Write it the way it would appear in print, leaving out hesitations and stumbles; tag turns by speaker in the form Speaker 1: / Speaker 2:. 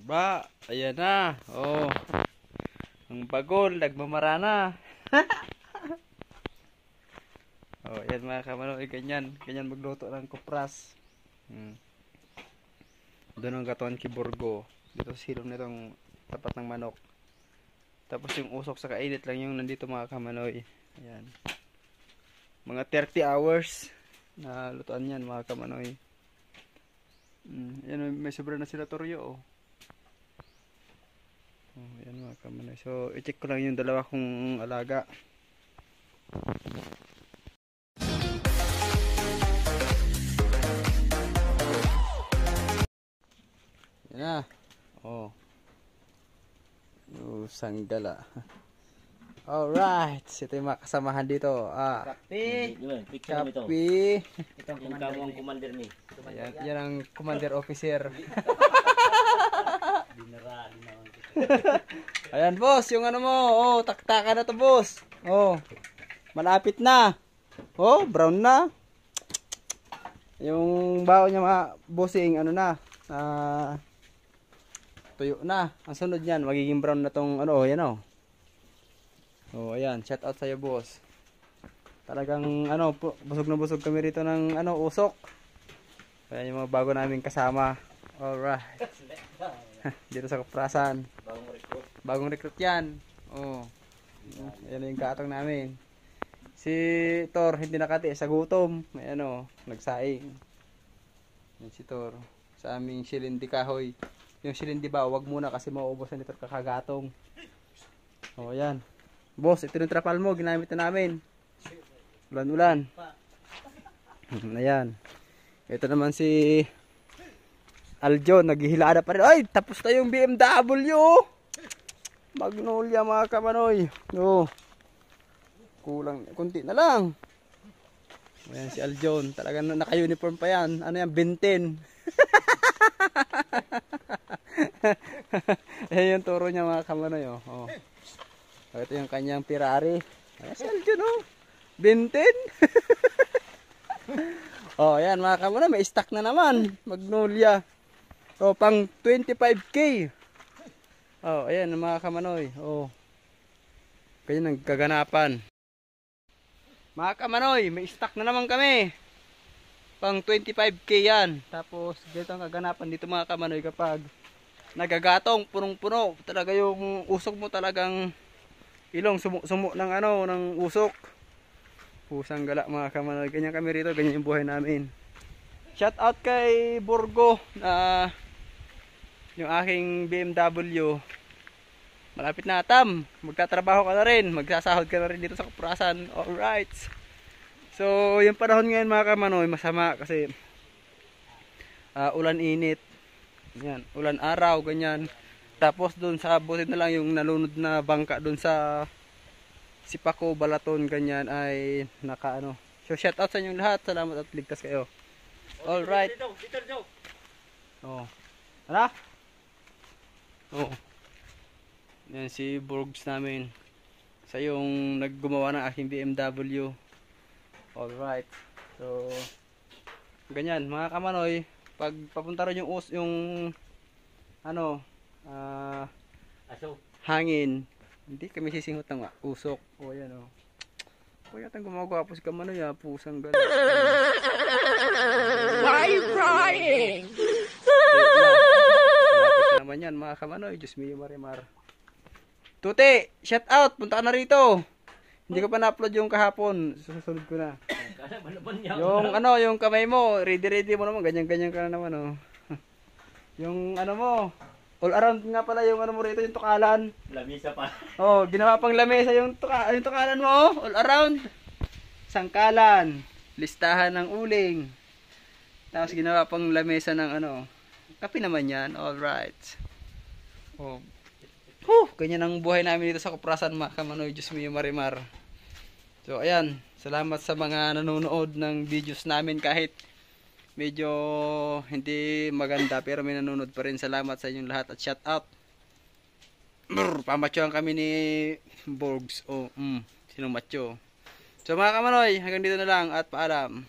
Speaker 1: Ba, ayan na. Oh. Ang bagol, nagmamara na. Oh, ayan mga kamanoy, ganyan. Ganyan magluto ng kupras. Doon ang katawan kiborgo. Dito sa silong nitong tapat ng manok. Tapos yung usok sa kainit lang yung nandito mga kamanoy. Ayan. Mga 30 hours na lutuan yan mga kamanoy. Ayan, may sobra na sila toryo. Ayan mga kamanoy. So, i-check ko lang yung dalawa kong alaga. Yan na. Oh. Yung sanggala. Alright. Ito yung mga kasamahan dito.
Speaker 2: Kapi.
Speaker 1: Kapi.
Speaker 2: Ito ang commander ni.
Speaker 1: Yan ang commander officer. Ayan boss, yung ano mo. Oh, taktakan na to boss. Oh. Malapit na. Oh, brown na. Yung bao niya mga bossing ano na. Tuyo na. Ang sunod niyan, magiging brown na tong ano, yan oh. Oh, ayan, shout out sa iyo boss. Talagang ano, busog na busog kami rito ng ano, usok. Ayan yung mga bago naming kasama. Alright. Dito sa Kuprasan. Bagong recruit yan. Oh. Ayan yung katong namin. Si Thor hindi nakati sa gutom. Ayan oh, nagsaing. Yan si Thor. Sa aming silindi kahoy. Yung silindi ba, wag muna kasi mauubos na nito kakagatong. Oh, ayan. Boss, ito yung trapal mo, ginamit na namin. Ulan-ulan. Ayan. Ito naman si Aljon, naghihilada pa rin. Ay, tapos na yung BMW. Magnolia mga kamanoy. Oh. Kulang, kunti na lang. Ayan si Aljon, talagang naka-uniform pa yan. Ano yan, Binten. Ayan yung turo niya mga kamanoy. Oh. Ito yung kanyang Ferrari. Ayan si Aljon oh. Binten. Oh, ayan mga kamanoy, may stock na naman. Magnolia. Oh, pang 25k. Oh, ayan mga kamanoy. Oh. Ganyan ang kaganapan. Mga kamanoy, may stock na naman kami. Pang 25k yan. Tapos, ganito ang kaganapan dito mga kamanoy kapag nagagatong, punong-puno. Talaga yung usok mo talagang ilong, sumo ng ano, ng usok. Pusang gala mga kamanoy. Ganyan kami rito, ganyan yung buhay namin. Shout out kay Burgo na yung aking BMW. Malapit na tam. Magtatrabaho ka na rin. Magsasahod ka na rin dito sa Kuprasan. Alright. So, yung panahon ngayon mga kamanoy, masama kasi ulan init. Yan, ulan araw, ganyan. Tapos doon sa buti na lang yung nalunod na bangka doon sa Sipako, Balaton, ganyan ay nakaano. So, shout out sa inyong lahat. Salamat at ligtas kayo. Alright. Oh. Ano? Oh. Yan si Burgs namin. Sa yung naggumawa ng aking BMW. Alright. So, ganyan. Mga kamanoy, pag papunta rin yung ano, hangin, hindi kami sisingot ng usok. O yan o. O yatang gumagawa po si kamanoy ha. Pusang gano'n.
Speaker 3: Why are you crying?
Speaker 1: Lapit naman yan mga kamanoy. Diyos me, Marimar. Tuti, shout out, punta ka na rito. Hindi ko pa na-upload yung kahapon. Susunod ko na. Yung ano, yung kamay mo, ready mo naman, ganyan-ganyan ka na naman oh. Yung ano mo, all around nga pala yung ano mo rito, yung tukalan.
Speaker 2: Lamisa pa.
Speaker 1: Oh, ginawa pang lamesa yung tukalan mo oh, all around. Sangkalan, listahan ng uling. Tapos ginawa pang lamesa ng ano, kape naman yan, alright. Oh. Ganyan ang buhay namin dito sa Kuprasan mga kamanoy, Diyos me, Marimar. So ayan, salamat sa mga nanonood ng videos namin kahit medyo hindi maganda pero may nanonood pa rin. Salamat sa inyong lahat at shout out. Pamatyohan kami ni Borgs. Sino matyo? So mga kamanoy, hanggang dito na lang at paalam.